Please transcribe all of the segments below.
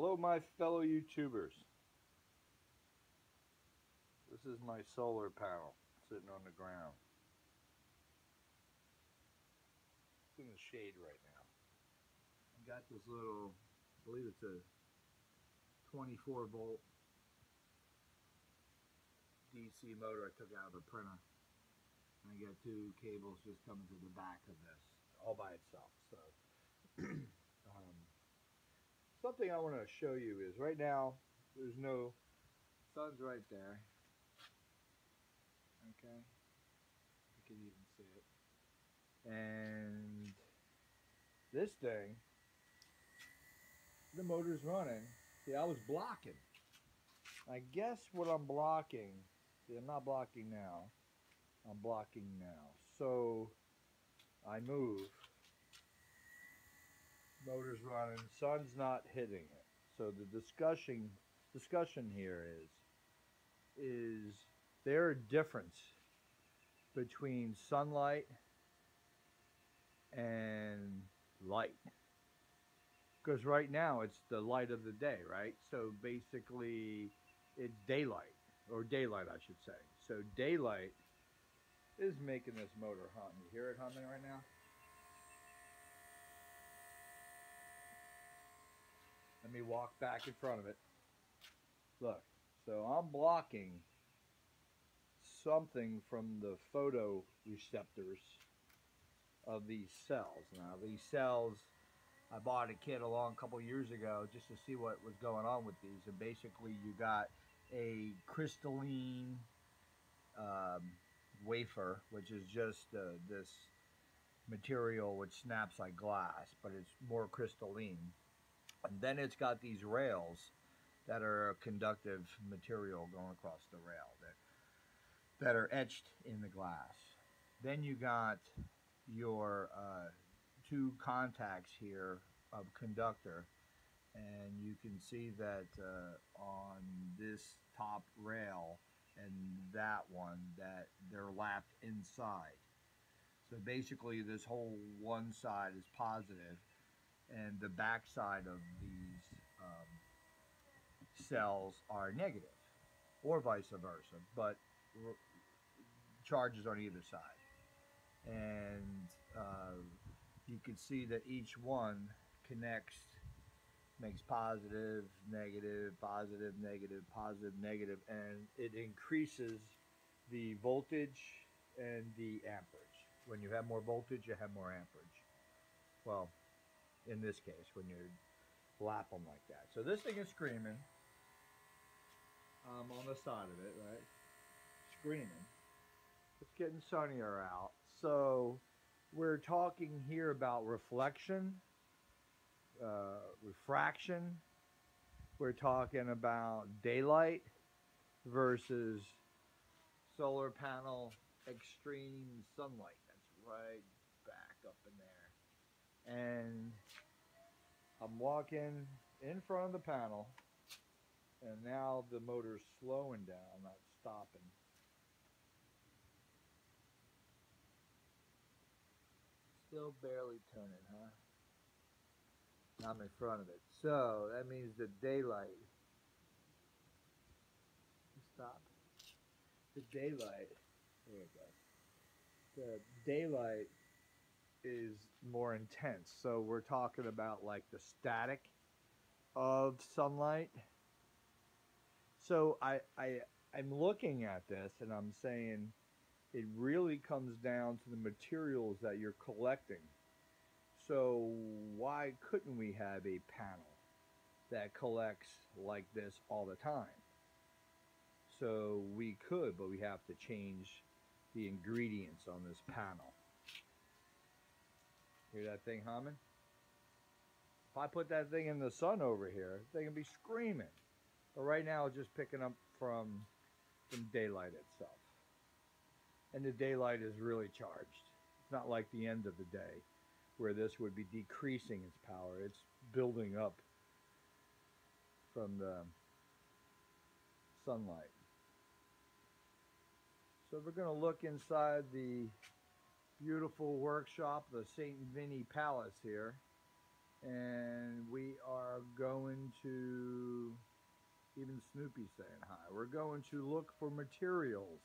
Hello, my fellow YouTubers. This is my solar panel sitting on the ground. It's in the shade right now. I got this little, I believe it's a 24 volt DC motor I took out of the printer. And I got two cables just coming to the back of this all by itself. So, something I want to show you is right now there's no sun's right there. Okay, you can even see it. And this thing, the motor's running. See, I was blocking. I guess what I'm blocking, see, I'm not blocking now. I'm blocking now. So I move. Motor's running. Sun's not hitting it. So the discussion here is there a difference between sunlight and light? Because right now it's the light of the day, right? So basically it's daylight, or daylight I should say. So daylight is making this motor hum. You hear it humming right now? Let me walk back in front of it. Look, so I'm blocking something from the photoreceptors of these cells. Now these cells, I bought a kit a couple years ago just to see what was going on with these, and basically you got a crystalline um, wafer, which is just this material which snaps like glass, but it's more crystalline. And then it's got these rails that are a conductive material going across the rail that are etched in the glass. Then you got your two contacts here of conductor, and you can see that on this top rail and that one that they're lapped inside. So basically this whole one side is positive and the back side of these cells are negative, or vice versa, but charges on either side. And you can see that each one connects, makes positive, negative, positive, negative, positive, negative, and it increases the voltage and the amperage. When you have more voltage, you have more amperage. Well, in this case, when you lap them like that. So this thing is screaming. On the side of it, right? Screaming. It's getting sunnier out. So we're talking here about reflection, refraction. We're talking about daylight versus solar panel extreme sunlight. That's right back up in there. And I'm walking in front of the panel, and now the motor's slowing down, not stopping. Still barely turning, huh? I'm in front of it. So that means the daylight. Stop. The daylight. There it goes. The daylight is more intense. So we're talking about like the static of sunlight. So I'm looking at this and I'm saying it really comes down to the materials that you're collecting. So why couldn't we have a panel that collects like this all the time? So we could, but we have to change the ingredients on this panel. Hear that thing humming? If I put that thing in the sun over here, the thing would be screaming. But right now it's just picking up from daylight itself. And the daylight is really charged. It's not like the end of the day where this would be decreasing its power. It's building up from the sunlight. So we're going to look inside the beautiful workshop, the St. Vinny Palace here. And we are going to, even Snoopy saying hi, we're going to look for materials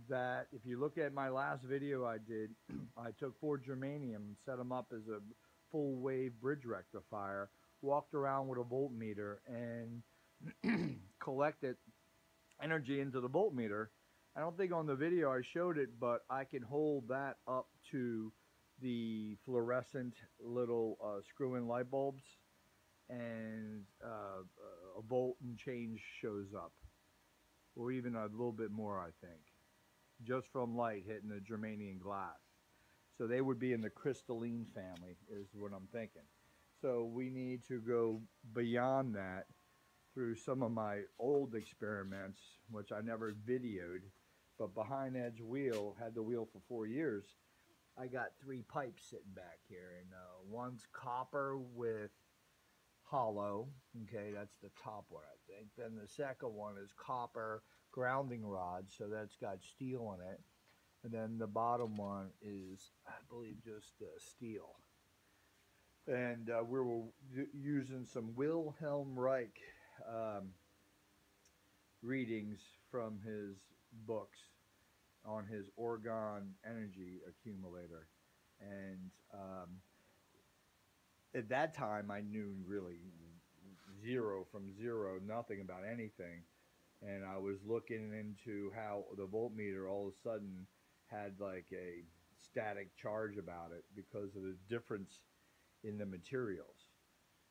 that, if you look at my last video I did, I took 4 germanium, set them up as a full wave bridge rectifier, walked around with a voltmeter and collected energy into the voltmeter. I don't think on the video I showed it, but I can hold that up to the fluorescent little screw-in light bulbs, and a volt and change shows up, or even a little bit more, I think, just from light hitting the germanium glass. So they would be in the crystalline family, is what I'm thinking. So we need to go beyond that through some of my old experiments, which I never videoed, but behind Ed's wheel, had the wheel for 4 years. I got 3 pipes sitting back here, and one's copper with hollow. Okay, that's the top one, I think. Then the second one is copper grounding rod, so that's got steel in it. And then the bottom one is, I believe, just steel. And we were using some Wilhelm Reich readings from his books on his Orgone energy accumulator. And at that time, I knew really zero from zero, nothing about anything. And I was looking into how the voltmeter all of a sudden had like a static charge about it because of the difference in the materials.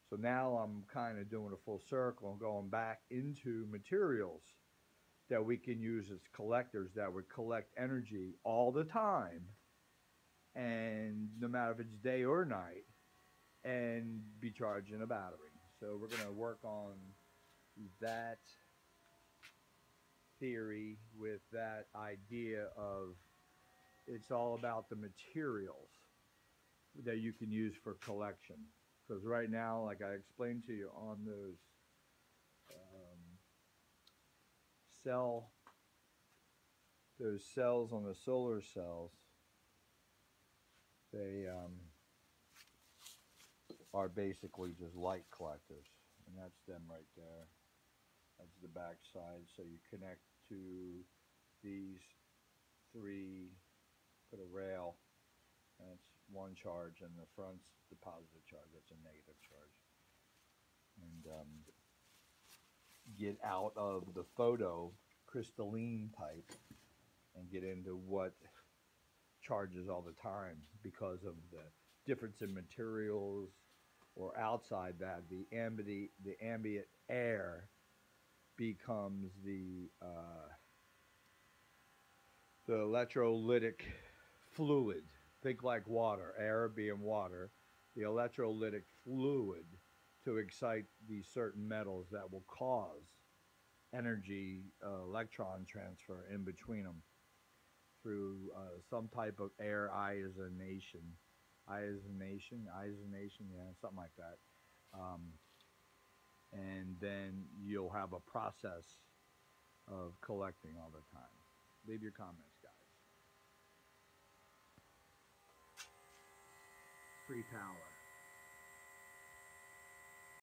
So now I'm kind of doing a full circle and going back into materials that we can use as collectors that would collect energy all the time, and no matter if it's day or night, and be charging a battery. So we're going to work on that theory with that idea of it's all about the materials that you can use for collection. Because right now, like I explained to you on those those cells on the solar cells, they are basically just light collectors, and that's them right there. That's the back side. So you connect to these 3, put a rail, and it's one charge, and the front's the positive charge, that's a negative charge. And get out of the photo crystalline type and get into what charges all the time because of the difference in materials, or outside that, the ambient air becomes the electrolytic fluid. Think like water, air being water, the electrolytic fluid to excite these certain metals that will cause energy electron transfer in between them through some type of air ionization, yeah, something like that. And then you'll have a process of collecting all the time. Leave your comments, guys. Free power.